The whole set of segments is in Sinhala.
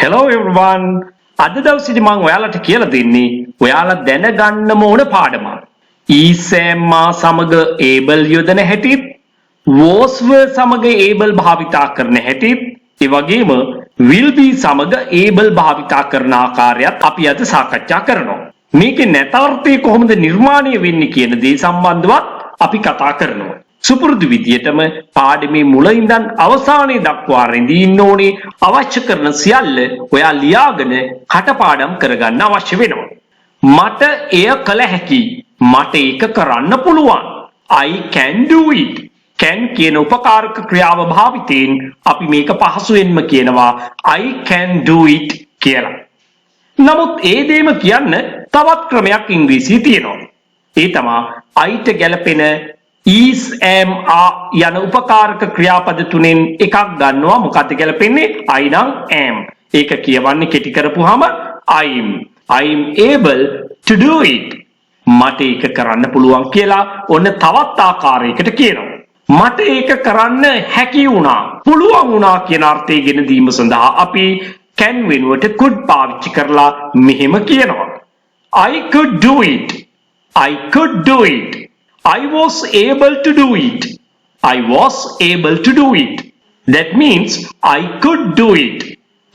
Hello everyone. අද දවසේදී මම ඔයාලට කියලා දෙන්නේ ඔයාලා දැනගන්නම ඕන පාඩමක්. Sam මා සමග able යොදන හැටිත්, was were සමග able භාවිතා කරන හැටිත්, ඒ වගේම will be සමග able භාවිතා කරන ආකාරයත් අපි අද සාකච්ඡා කරනවා. මේකේ නැතාර්ථය කොහොමද නිර්මාණය වෙන්නේ කියන දේ සම්බන්ධවත් අපි කතා කරනවා. සුපුරුදු විදියටම පාඩමේ මුල ඉඳන් අවසානයේ දක්වා රැඳී ඉන්න ඕනේ. අවශ්‍ය කරන සියල්ල ඔයා ලියාගෙන කටපාඩම් කරගන්න අවශ්‍ය වෙනවා. මට එය කළ හැකියි. මට ඒක කරන්න පුළුවන්. I can do it. can කියන උපකාරක ක්‍රියාව භාවිතයෙන් අපි මේක පහසුවෙන්ම කියනවා I can do it කියලා. නමුත් ඒ දෙයම කියන්න තවත් ක්‍රමයක් ඉංග්‍රීසියේ තියෙනවා. ඒ තමයි Iට ගැලපෙන is am are යන උපකාරක ක්‍රියාපද තුනෙන් එකක් ගන්නවා. මොකක්ද ගැලපෙන්නේ? I නම් am. ඒක කියවන්නේ කෙටි කරපුවාම I'm able to do it. මට ඒක කරන්න පුළුවන් කියලා ඔන්න තවත් ආකාරයකට කියනවා. මට ඒක කරන්න හැකි වුණා, පුළුවන් වුණා කියන අර්ථය ගෙන දීම සඳහා අපි can වෙනුවට could පාවිච්චි කරලා මෙහෙම කියනවා. I could do it. I could do it. I was able to do it. I was able to do it. That means I could do it.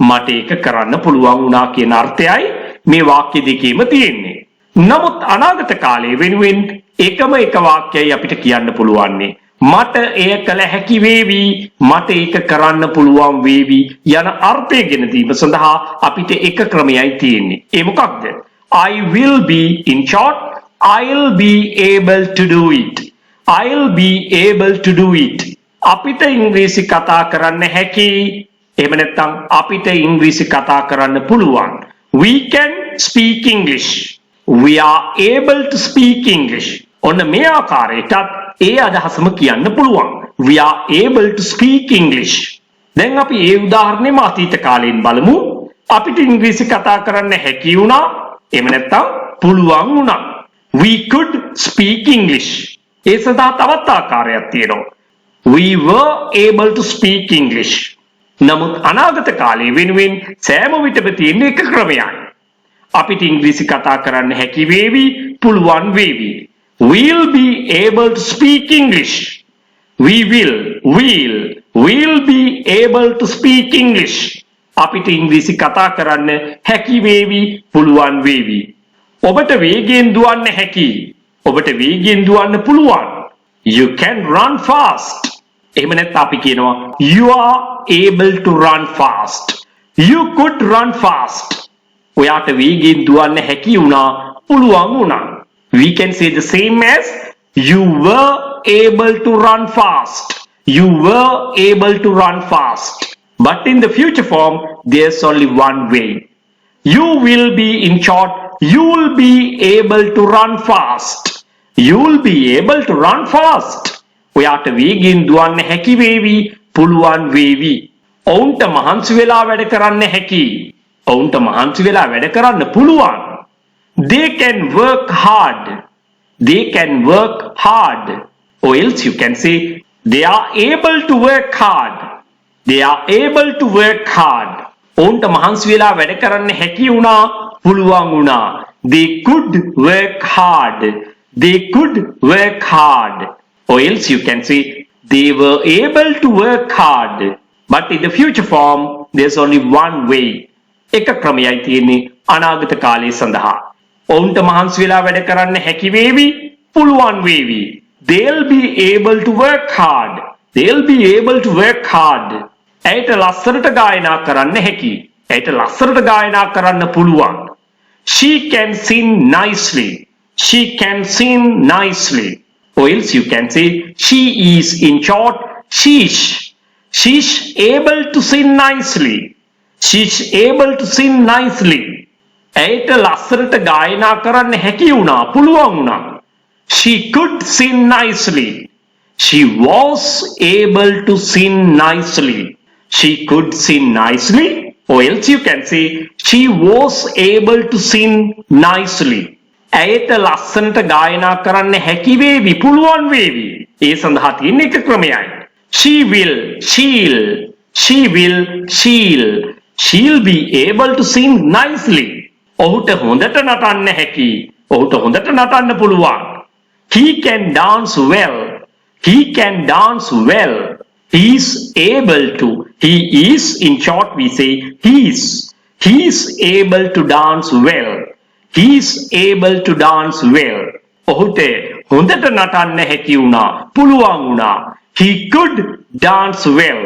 මට ඒක කරන්න පුළුවන් වුණා කියන අර්ථයයි මේ වාක්‍ය දෙකේම තියෙන්නේ. නමුත් අනාගත කාලයේ වෙනුවෙන් එකම එක වාක්‍යයයි අපිට කියන්න පුළුවන්නේ. මට එය කළ හැකි වේවි. මට ඒක කරන්න පුළුවන් වේවි යන අර්ථය ගෙන දීම සඳහා අපිට එක ක්‍රමයයි තියෙන්නේ. ඒ මොකක්ද? I will be, in short, I'll be able to do it. I'll be able to do it. අපිට ඉංග්‍රීසි කතා කරන්න හැකි. එහෙම නැත්නම් අපිට ඉංග්‍රීසි කතා කරන්න පුළුවන්. We can speak English. We are able to speak English. ඔන්න මේ ආකාරයටත් ඒ අදහසම කියන්න පුළුවන්. We are able to speak English. දැන් අපි ඒ උදාහරණෙම අතීත කාලයෙන් බලමු. අපිට ඉංග්‍රීසි කතා කරන්න හැකි වුණා. එහෙම නැත්නම් පුළුවන් වුණා. We could speak English. ඒ සඳහා තවත් ආකාරයක් තියෙනවා. We were able to speak English. නමුත් අනාගත කාලයේ වෙනුවෙන් සෑම විටම තියෙන එක ක්‍රමයයි. අපිට ඉංග්‍රීසි කතා කරන්න හැකි වේවි, පුළුවන් වේවි. We'll be able to speak English. We'll be able to speak English. අපිට ඉංග්‍රීසි කතා කරන්න හැකි වේවි, පුළුවන් වේවි. ඔබට වේගයෙන් දුවන්න හැකි. ඔබට වේගයෙන් දුවන්න පුළුවන්. You can run fast. එහෙම නැත්නම් අපි කියනවා you are able to run fast. You could run fast. ඔයාට වේගයෙන් දුවන්න හැකි වුණා, පුළුවන් වුණා. We can say the same as you were able to run fast. You were able to run fast. But in the future form, there's only one way. You will be, in short, you will be able to run fast. You will be able to run fast. ඔයාට වේගයෙන් දුවන්න හැකි වේවි, පුළුවන් වේවි. ඔවුන්ට මහන්සි වෙලා වැඩ කරන්න හැකි. ඔවුන්ට මහන්සි වෙලා වැඩ කරන්න පුළුවන්. They can work hard. They can work hard. Or else you can say they are able to work hard. They are able to work hard. ඔවුන්ට මහන්සි වෙලා වැඩ කරන්න හැකි වුණා, පුළුවන් වුණා. They could work hard. They could work hard. Or else you can say they were able to work hard. But in the future form, there's only one way. එක ක්‍රමයයි තියෙන්නේ අනාගත කාලයේ සඳහා. ඔවුන්ට මහන්සි වෙලා වැඩ කරන්න හැකි වේවි, පුළුවන් වේවි. They'll be able to work hard. They'll be able to work hard. ඇයට ලස්සනට ගායනා කරන්න හැකි. ඇයට ලස්සනට ගායනා කරන්න පුළුවන්. She can sing nicely. She can sing nicely. Or else you can say she is, in short, she's able to sing nicely. She's able to sing nicely. ඇයට ලස්සනට ගායනා කරන්න හැකි වුණා, පුළුවන් වුණා. She could sing nicely. She was able to sing nicely. She could sing nicely. Or else you can say she was able to sing nicely. ඇයට ලස්සනට ගායනා කරන්න හැකි වේවි, පුළුවන් වේවි. ඒ සඳහා තියෙන එක ක්‍රමයයි. She will, she'll. she'll be able to sing nicely. ඔහුට හොඳට නටන්න හැකි. ඔහුට හොඳට නටන්න පුළුවන්. He can dance well. He can dance well. He is able to. He is, in short we say he is. He is able to dance well. He is able to dance well. ඔහුට හොඳට නටන්න හැකි වුණා. පුළුවන් වුණා. He could dance well.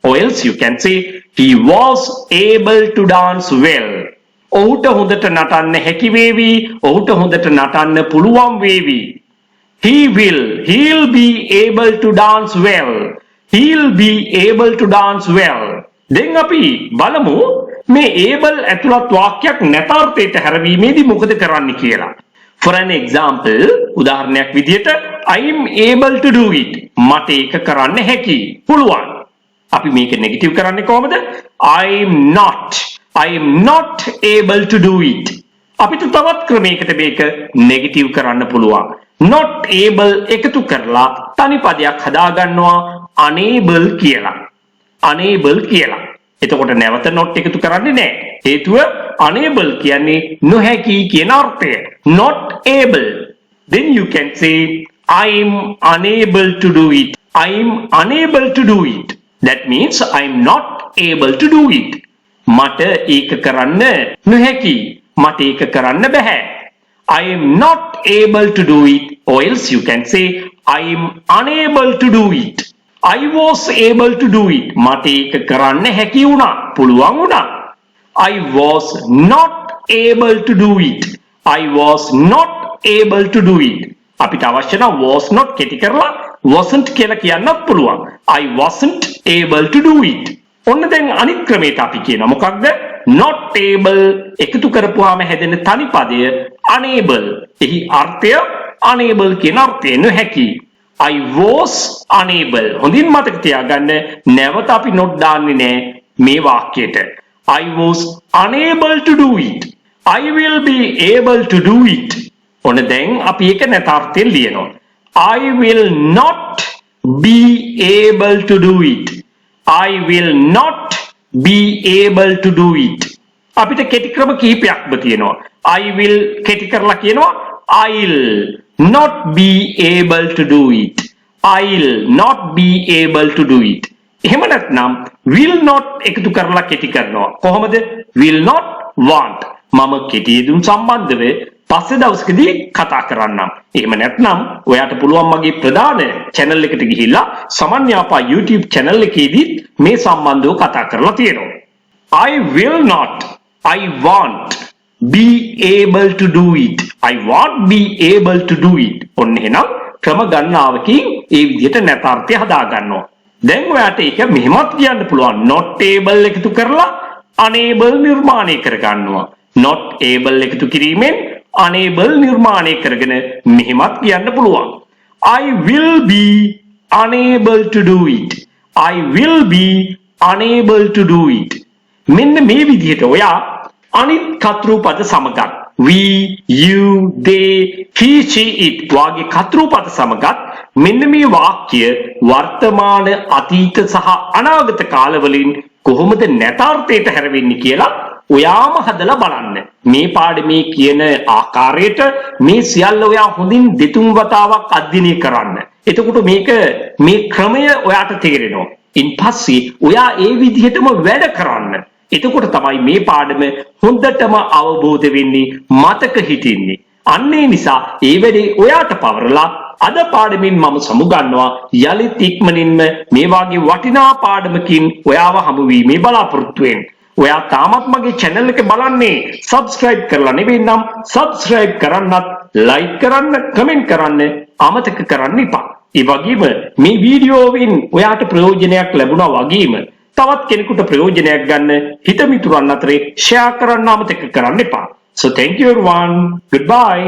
Or else you can say he was able to dance well. ඔහුට හොඳට නටන්න හැකි වේවි. ඔහුට හොඳට නටන්න පුළුවන් වේවි. He'll be able to dance well. He'll be able to dance well. දැන් අපි බලමු මේ able ඇතුළත් වාක්‍යයක් නැතාර්ථයට හැරවීමේදී මොකද කරන්න කියලා. For an example, උදාහරණයක් විදිහට I'm able to do it. මට ඒක කරන්න හැකි. පුළුවන්. අපි මේක නෙගටිව් කරන්නේ කොහොමද? I'm not able to do it. අපිට තවත් ක්‍රමයකට මේක නෙගටිව් කරන්න පුළුවන්. not able එකතු කරලා තනි පදයක් හදා ගන්නවා unable කියලා. unable කියලා. එතකොට නැවත not එකතු කරන්නේ නැහැ. හේතුව unable කියන්නේ නොහැකි කියන අර්ථය. not able. Then you can say I'm unable to do it. I'm unable to do it. That means I'm not able to do it. මට ඒක කරන්න නොහැකි. මට ඒක කරන්න බෑ. I am not able to do it. Or else you can say I am unable to do it. I was able to do it. මට ඒක කරන්න හැකි වුණා. පුළුවන් වුණා. I was not able to do it. I was not able to do it. අපිට අවශ්‍ය නම් was not කෙටි කරලා wasn't කියලා කියන්නත් පුළුවන්. I wasn't able to do it. ඔන්න දැන් අනිත් ක්‍රමයට අපි කියනවා මොකක්ද? not able එකතු කරපුවාම හැදෙන තනි පදය unable. එහි අර්ථය unable කියන අර්ථය නොහැකි. I was unable. හොඳින් මතක තියාගන්න නැවත අපි not දාන්නේ නැහැ මේ වාක්‍යයට. I was unable to do it. I will be able to do it. ඔන්න දැන් අපි ඒක නැතාර්ථයෙන් ලියනවා. I will not be able to do it. I will not be able to do it. අපිට කෙටි ක්‍රම කිහිපයක්ම තියෙනවා. I will කෙටි කරලා කියනවා I'll not be able to do it. I'll not be able to do it. එහෙම නැත්නම් will not එකතු කරලා කෙටි කරනවා. කොහොමද? will not want. මම කෙටි යෙදුම් සම්බන්ධව පස්සේ දවසකදී කතා කරන්නම්. එහෙම නැත්නම් ඔයාට පුළුවන් මගේ ප්‍රධාන channel එකට ගිහිල්ලා සමන්යාපා YouTube channel එකේදී මේ සම්බන්ධව කතා කරලා තියෙනවා. I will not, I won't be able to do it. I won't be able to do it. ඔන්න එහෙනම් ක්‍රම ගණනාවකින් ඒ විදිහට නැතාර්ථය හදා ගන්නවා. දැන් ඔයාට ඒක මෙහෙමත් කියන්න පුළුවන්. not able එකතු කරලා unable නිර්මාණය කර ගන්නවා. not able එකතු කිරීමෙන් unable නිර්මාණය කරගෙන මෙහෙමත් කියන්න පුළුවන්. I will be unable to do it. I will be unable to do it. මෙන්න මේ විදිහට ඔයා අනිත් කතෘ පද සමගත් we, you, they, he, she, it වාගේ කතෘ පද සමගත් මෙන්න මේ වාක්‍ය වර්තමාන අතීත සහ අනාගත කාලවලින් කොහොමද නැතාර්ථයට හැරෙන්නේ කියලා ඔයාම හදලා බලන්න. මේ පාඩමේ කියන ආකාරයට මේ සියල්ල ඔයා හොඳින් දෙතුන් වතාවක් අධ්‍යයනය කරන්න. එතකොට මේ ක්‍රමය ඔයාට තේරෙනවා. ඉන්පස්සේ ඔයා ඒ විදිහටම වැඩ කරන්න. එතකොට තමයි මේ පාඩම හොඳටම අවබෝධ වෙන්නේ, මතක හිටින්නේ. අන්න ඒ නිසා ඒ වැඩේ ඔයාට පවරලා අද පාඩමින් මම සමුගන්නවා යලිත් ඉක්මනින්ම මේ වාගේ වටිනා පාඩමකින් ඔයාව හමු වීමේ බලාපොරොත්තුවෙන්. ඔයා තාමත් මගේ channel එක බලන්නේ subscribe කරලා නෙවෙයි නම් subscribe කරන්නත්, like කරන්න, comment කරන්න අමතක කරන්න එපා. ඒ වගේම මේ වීඩියෝවෙන් ඔයාට ප්‍රයෝජනයක් ලැබුණා වගේම තවත් කෙනෙකුට ප්‍රයෝජනයක් ගන්න හිත මිතුරන් අතරේ share කරන්න අමතක කරන්න එපා. So thank you everyone. Goodbye.